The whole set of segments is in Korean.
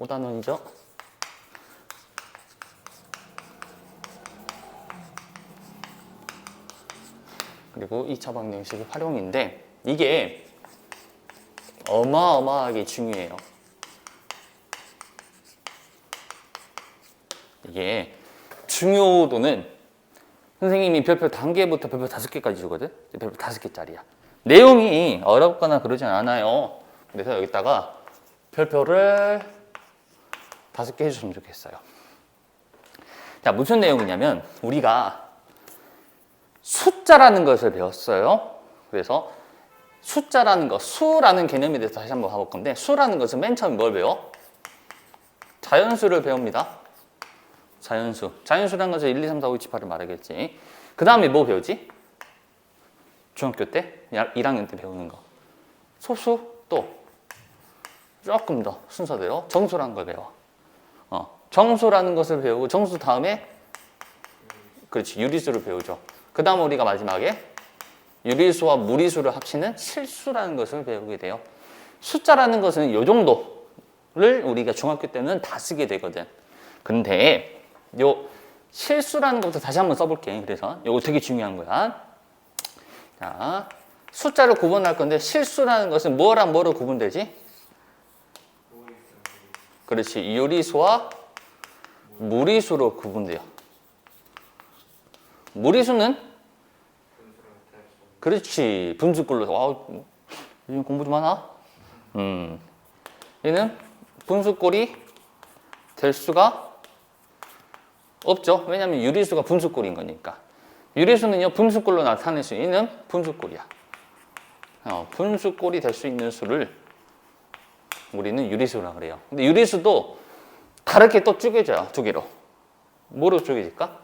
5단원이죠. 그리고 2차 방정식의 활용인데 이게 어마어마하게 중요해요. 이게 중요도는 선생님이 별표 단계부터 별표 5개까지 주거든. 별표 5개짜리야. 내용이 어렵거나 그러진 않아요. 그래서 여기다가 별표를 5개 해주시면 좋겠어요. 자, 무슨 내용이냐면 우리가 숫자라는 것을 배웠어요. 그래서 숫자라는 것, 수라는 개념에 대해서 다시 한번 가볼 건데 수라는 것은 맨 처음 뭘 배워? 자연수를 배웁니다. 자연수. 자연수라는 것은 1, 2, 3, 4, 5, 6, 7, 8을 말하겠지. 그 다음에 뭐 배우지? 중학교 때? 1학년 때 배우는 거. 소수 또 조금 더 순서대로 정수라는 걸 배워. 정수라는 것을 배우고 정수 다음에 그렇지 유리수를 배우죠. 그 다음 우리가 마지막에 유리수와 무리수를 합치는 실수라는 것을 배우게 돼요. 숫자라는 것은 이 정도를 우리가 중학교 때는 다 쓰게 되거든. 근데 요 실수라는 것부터 다시 한번 써볼게. 그래서 이거 되게 중요한 거야. 자, 숫자를 구분할 건데 실수라는 것은 뭐랑 뭐로 구분되지? 그렇지. 유리수와 무리수로 구분돼요. 무리수는 그렇지. 분수꼴로. 와, 요즘 공부 좀 하나? 얘는 분수꼴이 될 수가 없죠. 왜냐하면 유리수가 분수꼴인 거니까. 유리수는요, 분수꼴로 나타낼 수 있는 분수꼴이야. 분수꼴이 될 수 있는 수를 우리는 유리수라 그래요. 근데 유리수도 다르게 또 쪼개져요. 두 개로. 뭐로 쪼개질까?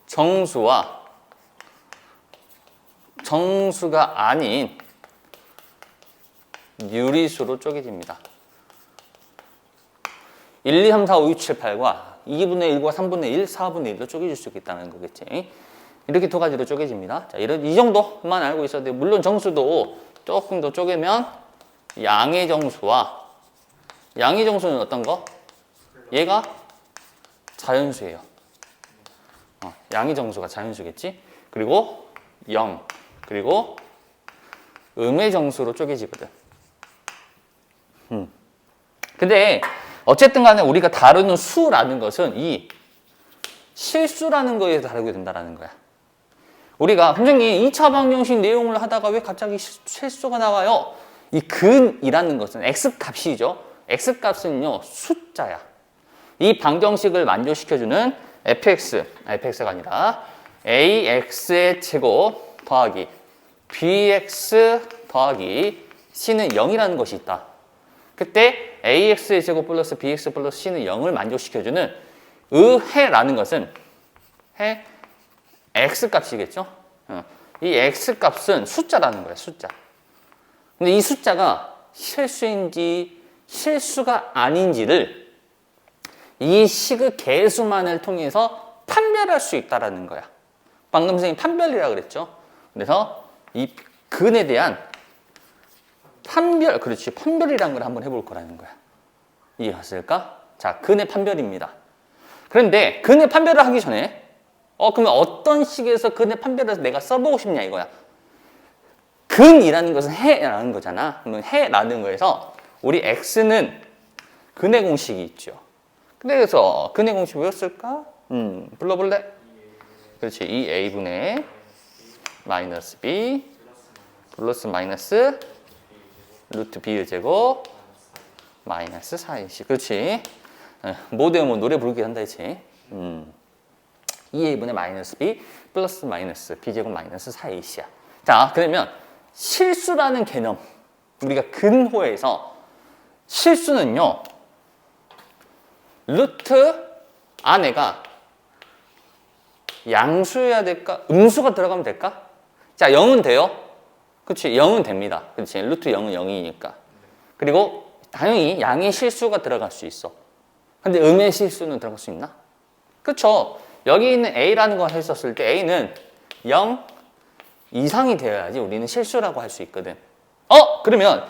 정수와 정수가 아닌 유리수로 쪼개집니다. 1, 2, 3, 4, 5, 6, 7, 8과 2분의 1과 3분의 1, 4분의 1로 쪼개질 수 있다는 거겠지. 이렇게 두 가지로 쪼개집니다. 자, 이 정도만 알고 있어도 돼요. 물론 정수도 조금 더 쪼개면 양의 정수와 양의 정수는 어떤 거? 얘가 자연수예요. 양의 정수가 자연수겠지? 그리고 0, 그리고 음의 정수로 쪼개지거든. 근데 어쨌든 간에 우리가 다루는 수라는 것은 이 실수라는 거에 다루게 된다는 거야. 우리가 선생님 2차 방정식 내용을 하다가 왜 갑자기 실수가 나와요? 이 근이라는 것은 x값이죠. x값은요 숫자야. 이 방정식을 만족시켜주는 fx가 아니라 ax의 제곱 더하기 bx 더하기 c는 0이라는 것이 있다. 그때 ax의 제곱 플러스 bx 플러스 c는 0을 만족시켜주는 해라는 것은 해 x값이겠죠. 이 x값은 숫자라는 거야. 숫자. 근데 이 숫자가 실수인지 실수가 아닌지를 이 식의 개수만을 통해서 판별할 수 있다는 거야. 방금 선생님 판별이라고 그랬죠. 그래서 이 근에 대한 판별, 그렇지. 판별이라는 걸 한번 해볼 거라는 거야. 이해갔을까? 자, 근의 판별입니다. 그런데 근의 판별을 하기 전에 그러면 어떤 식에서 근의 판별을 해서 내가 써보고 싶냐 이거야. 근이라는 것은 해라는 거잖아. 그러면 해라는 거에서 우리 x는 근의 공식이 있죠. 그래서 근의 공식 뭐였을까? 불러볼래? 그렇지. 2a분의 마이너스 b 플러스 마이너스 루트 b의 제곱 마이너스 4ac. 그렇지. 뭐 되면 노래 부르기 한다 했지. 2a분의 마이너스 b 플러스 마이너스 b제곱 마이너스 4ac야. 자, 그러면 실수라는 개념. 우리가 근호에서 실수는요. 루트 안에가 양수여야 될까? 음수가 들어가면 될까? 자, 0은 돼요. 그렇지. 0은 됩니다. 그렇지. 루트 0은 0이니까. 그리고 당연히 양의 실수가 들어갈 수 있어. 근데 음의 실수는 들어갈 수 있나? 그렇죠. 여기 있는 a라는 걸 했었을 때 a는 0 이상이 되어야지 우리는 실수라고 할 수 있거든. 그러면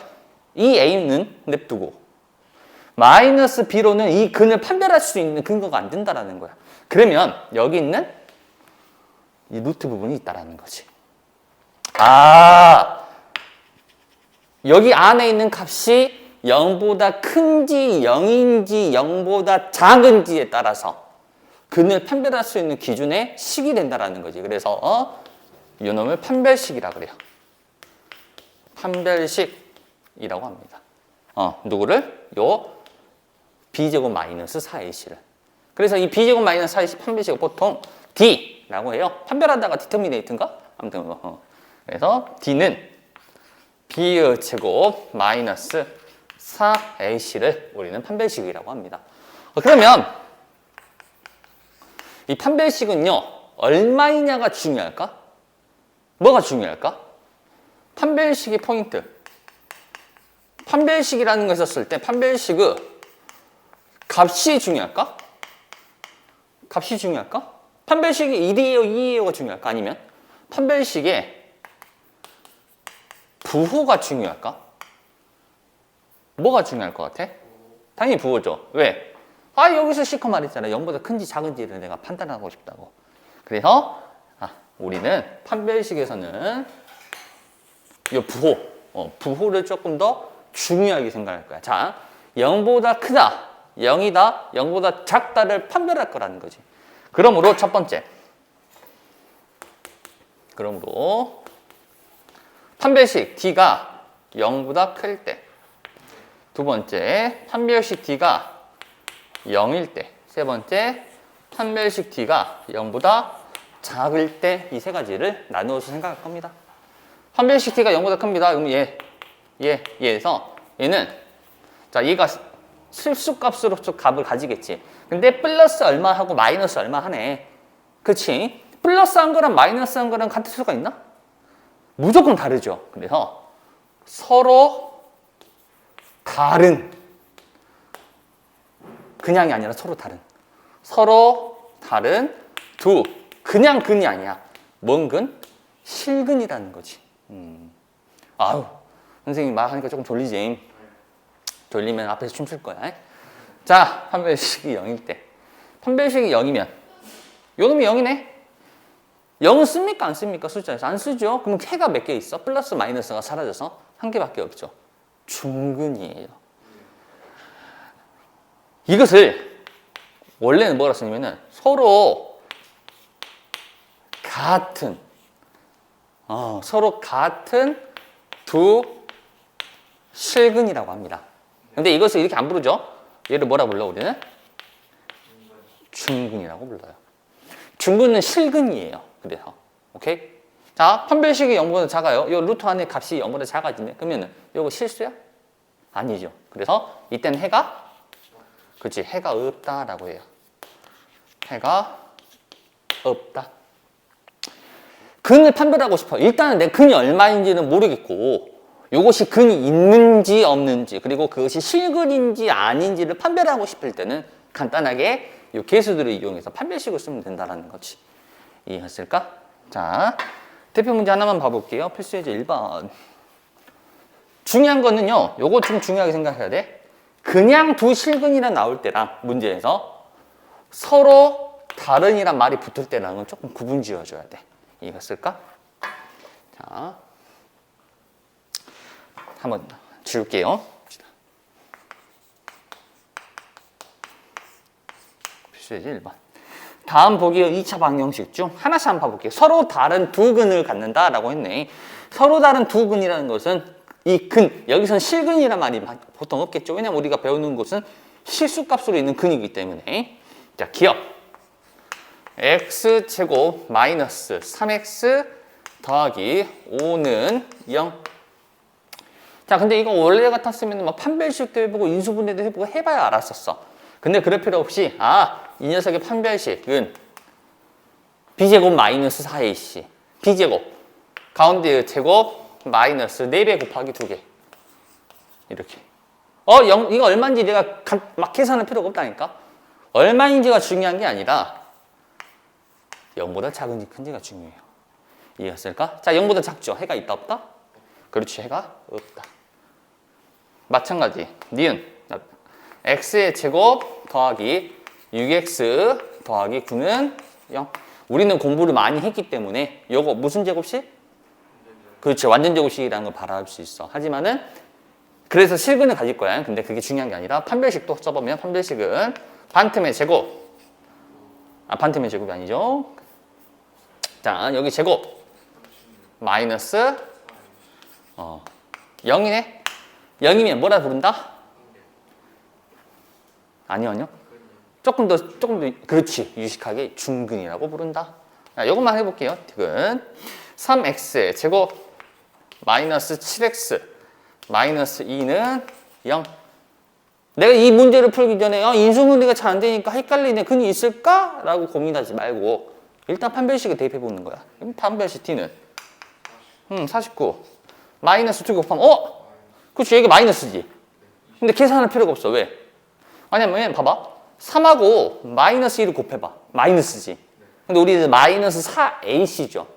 이 A는 냅두고 마이너스 B로는 이 근을 판별할 수 있는 근거가 안 된다라는 거야. 그러면 여기 있는 이 루트 부분이 있다라는 거지. 아, 여기 안에 있는 값이 0보다 큰지 0인지 0보다 작은지에 따라서 근을 판별할 수 있는 기준의 식이 된다라는 거지. 그래서 이 놈을 판별식이라 그래요. 판별식이라고 합니다. 누구를? 요 b제곱 마이너스 4ac를. 그래서 이 b제곱 마이너스 4ac 판별식을 보통 d라고 해요. 판별하다가 디터미네이트인가? 아무튼 그래서 d는 b의 제곱 마이너스 4ac를 우리는 판별식이라고 합니다. 그러면 이 판별식은요, 얼마이냐가 중요할까? 뭐가 중요할까? 판별식의 포인트. 판별식이라는 거 있었을 때 판별식의 값이 중요할까? 값이 중요할까? 판별식이 1이에요, 2이에요가 중요할까? 아니면 판별식의 부호가 중요할까? 뭐가 중요할 것 같아? 당연히 부호죠. 왜? 여기서 시커 말했잖아. 0보다 큰지 작은지를 내가 판단하고 싶다고. 그래서 우리는 판별식에서는 이 부호, 부호를 조금 더 중요하게 생각할 거야. 자, 0보다 크다, 0이다, 0보다 작다를 판별할 거라는 거지. 그러므로 첫 번째. 그러므로 판별식 D가 0보다 클 때. 두 번째, 판별식 D가 0일 때. 세 번째, 판별식 D가 0보다 작을 때 이 세 가지를 나누어서 생각할 겁니다. 판별식 D가 0보다 큽니다. 그럼 얘에서 얘는 자, 얘가 실수값으로 값을 가지겠지. 근데 플러스 얼마 하고 마이너스 얼마 하네. 그치? 플러스 한 거랑 마이너스 한 거랑 같을 수가 있나? 무조건 다르죠. 그래서 서로 다른, 그냥이 아니라 서로 다른 두, 그냥 근이 아니야. 뭔 근? 실근이라는 거지. 아유, 선생님 말하니까 조금 졸리지. 졸리면 앞에서 춤출 거야. 자, 판별식이 0일 때. 판별식이 0이면 요 놈이 0이네. 0은 씁니까? 안 씁니까? 숫자에서 안 쓰죠. 그럼 해가 몇 개 있어? 플러스 마이너스가 사라져서 한 개밖에 없죠. 중근이에요. 이것을 원래는 뭐라 쓰냐면은 서로 같은 두 실근이라고 합니다. 근데 이것을 이렇게 안 부르죠. 얘를 뭐라 불러 우리는? 중근이라고 불러요. 중근은 실근이에요. 그래서 오케이? 자, 판별식이 0보다 작아요. 이 루트 안에 값이 0보다 작아지네. 그러면은 이거 실수야? 아니죠. 그래서 이때는 해가 없다라고 해요. 해가 없다. 근을 판별하고 싶어. 일단은 내 근이 얼마인지는 모르겠고 이것이 근이 있는지 없는지 그리고 그것이 실근인지 아닌지를 판별하고 싶을 때는 간단하게 이 개수들을 이용해서 판별식을 쓰면 된다는 거지. 이해했을까? 자, 대표 문제 하나만 봐볼게요. 필수예제 1번. 중요한 거는요. 요거 좀 중요하게 생각해야 돼. 그냥 두 실근이라 나올 때랑 문제에서 서로 다른이란 말이 붙을 때랑은 조금 구분 지어줘야 돼. 이해했을까? 자, 한번 지울게요. 필수예제 1번. 다음 보기의 2차 방정식 중 하나씩 한번 봐볼게요. 서로 다른 두 근을 갖는다라고 했네. 서로 다른 두 근이라는 것은 이 근, 여기서는 실근이란 말이 보통 없겠죠. 왜냐면 우리가 배우는 것은 실수값으로 있는 근이기 때문에. 자, 기억. x제곱 마이너스 3x 더하기 5는 0. 자, 근데 이거 원래 같았으면 막 판별식도 해보고 인수분해도 해보고 해봐야 알았었어. 근데 그럴 필요 없이 이 녀석의 판별식은 b제곱 마이너스 4ac b제곱 가운데의 제곱 마이너스 4배 곱하기 2개 이렇게 이거 얼마인지 내가 막 계산할 필요가 없다니까. 얼마인지가 중요한 게 아니라 0보다 작은지 큰지가 중요해요. 이해했을까? 자, 0보다 작죠? 해가 있다 없다? 그렇지, 해가 없다. 마찬가지. 니은 x의 제곱 더하기 6x 더하기 9는 0. 우리는 공부를 많이 했기 때문에 요거 무슨 제곱식? 그렇지. 완전 제곱식이라는 걸 바라볼 수 있어. 하지만은 그래서 실근을 가질 거야. 근데 그게 중요한 게 아니라 판별식도 써보면 판별식은 반틈의 제곱. 반틈의 제곱이 아니죠. 자, 여기 제곱 마이너스 0이네. 0이면 뭐라 부른다? 아니요. 조금 더 그렇지. 유식하게 중근이라고 부른다. 자, 이것만 해볼게요. 디귿 3x 제곱 마이너스 7x 마이너스 2는 0. 내가 이 문제를 풀기 전에 인수분해가 잘 안 되니까 헷갈리네. 근이 있을까? 라고 고민하지 말고 일단 판별식을 대입해 보는 거야. 판별식 t는 49 마이너스 2 곱하면 그렇지. 여기 마이너스지. 근데 계산할 필요가 없어. 왜? 왜냐면 봐봐. 3하고 마이너스 1을 곱해봐. 마이너스지. 근데 우리 마이너스 4ac죠.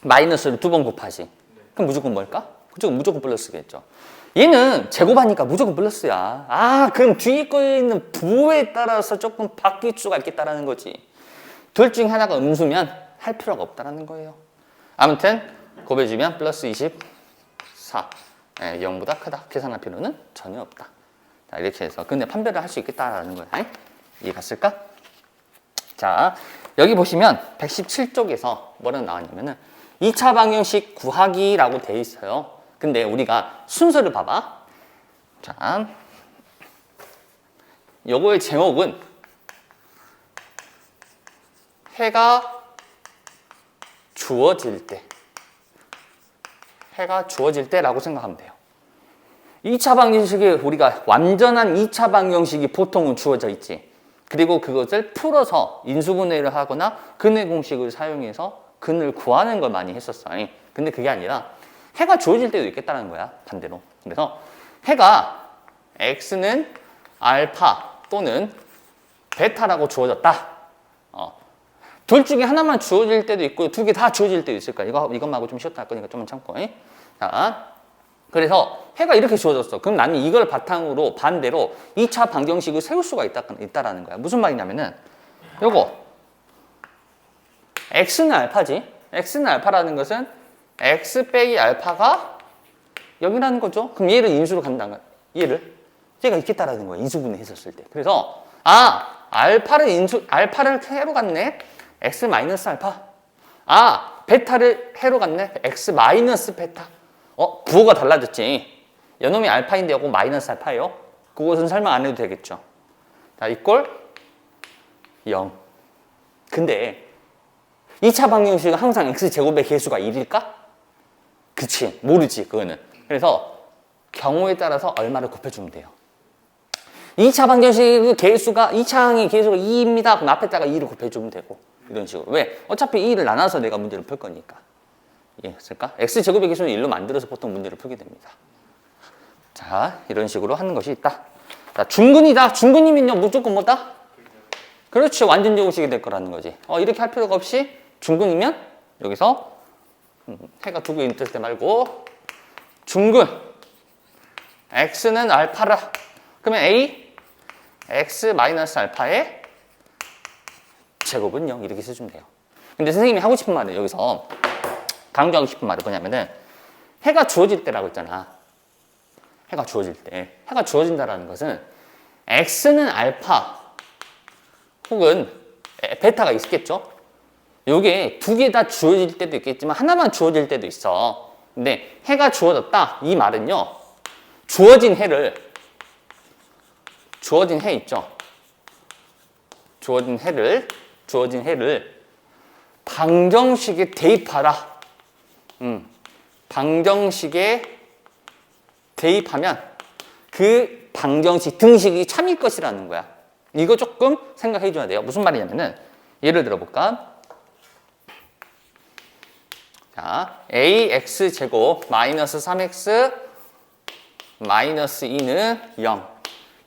마이너스를 2번 곱하지. 그럼 무조건 뭘까? 그쪽은 무조건 플러스겠죠. 얘는 제곱하니까 무조건 플러스야. 그럼 뒤에 거에 있는 부호에 따라서 조금 바뀔 수가 있겠다라는 거지. 둘 중 하나가 음수면 할 필요가 없다라는 거예요. 아무튼 곱해주면 플러스 24. 0보다 크다. 계산할 필요는 전혀 없다. 자, 이렇게 해서 근데 판별을 할 수 있겠다라는 거야. 이해 갔을까? 자, 여기 보시면 117쪽에서 뭐라고 나왔냐면은 2차 방정식 구하기라고 돼 있어요. 근데 우리가 순서를 봐봐. 자, 요거의 제목은 해가 주어질 때라고 생각하면 돼요. 2차 방정식이 우리가 완전한 2차 방정식이 보통은 주어져 있지. 그리고 그것을 풀어서 인수분해를 하거나 근의 공식을 사용해서 근을 구하는 걸 많이 했었어. 근데 그게 아니라 해가 주어질 때도 있겠다는 거야. 반대로. 그래서 해가 x는 알파 또는 베타라고 주어졌다. 둘 중에 하나만 주어질 때도 있고 두 개 다 주어질 때도 있을 거야. 이것만하고 좀 쉬었다 할 거니까 좀만 참고. 자, 그래서 해가 이렇게 주어졌어. 그럼 나는 이걸 바탕으로 반대로 2차 방정식을 세울 수가 있다라는 거야. 무슨 말이냐면은 요거 x는 알파지. x는 알파라는 것은 x 빼기 알파가 0이라는 거죠. 그럼 얘를 인수로 간다는 거야. 얘가 있겠다라는 거야. 인수분해 했었을 때. 그래서 알파를 해로 갔네. x 마이너스 알파. 베타를 해로 갔네. x 마이너스 베타. 부호가 달라졌지. 요놈이 알파인데 요거 마이너스 알파예요. 그것은 설명 안 해도 되겠죠. 자, 이꼴 0. 근데 2차 방정식은 항상 x제곱의 개수가 1일까? 그치. 모르지. 그거는. 그래서 경우에 따라서 얼마를 곱해주면 돼요. 2차 방정식 개수가 2차항의 개수가 2입니다. 그럼 앞에다가 2를 곱해주면 되고 이런 식으로. 왜? 어차피 2를 나눠서 내가 문제를 풀 거니까. 이해했을까? x제곱의 개수는 1로 만들어서 보통 문제를 풀게 됩니다. 자, 이런 식으로 하는 것이 있다. 자, 중근이다. 중근이면요 무조건 뭐다? 그렇지. 완전 제곱식이 될 거라는 거지. 이렇게 할 필요가 없이 중근이면 여기서 해가 두 개 있을 때 말고 중근 x는 알파라. 그러면 a x 마이너스 알파의 제곱은 0 이렇게 써주면 돼요. 근데 선생님이 하고 싶은 말은 여기서 강조하고 싶은 말은 뭐냐면은 해가 주어질 때라고 했잖아. 해가 주어질 때. 해가 주어진다라는 것은 x는 알파 혹은 베타가 있겠죠. 요게 두 개 다 주어질 때도 있겠지만 하나만 주어질 때도 있어. 근데 해가 주어졌다. 이 말은요. 주어진 해 있죠. 주어진 해를 방정식에 대입하라. 방정식에 대입하면 그 방정식 등식이 참일 것이라는 거야. 이거 조금 생각해 줘야 돼요. 무슨 말이냐면은 예를 들어 볼까? 자, ax 제곱 마이너스 3x 마이너스 2는 0.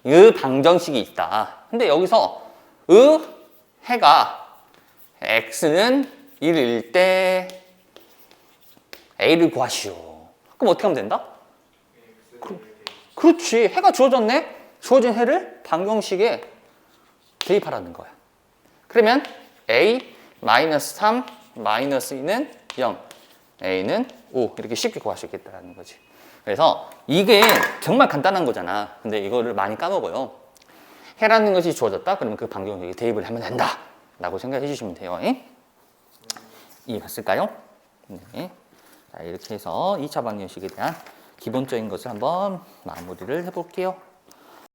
이 방정식이 있다. 근데 여기서 해가 x는 1일 때 a를 구하시오. 그럼 어떻게 하면 된다? 그렇지. 해가 주어졌네? 주어진 해를 방정식에 대입하라는 거야. 그러면 a 마이너스 3 마이너스 2는 0, a는 5 이렇게 쉽게 구할 수 있겠다는 거지. 그래서 이게 정말 간단한 거잖아. 근데 이거를 많이 까먹어요. 해라는 것이 주어졌다? 그러면 그 방정식에 대입을 하면 된다 라고 생각해 주시면 돼요. 이해갔을까요? 네. 자, 이렇게 해서 2차 방정식에 대한 기본적인 것을 한번 마무리를 해볼게요.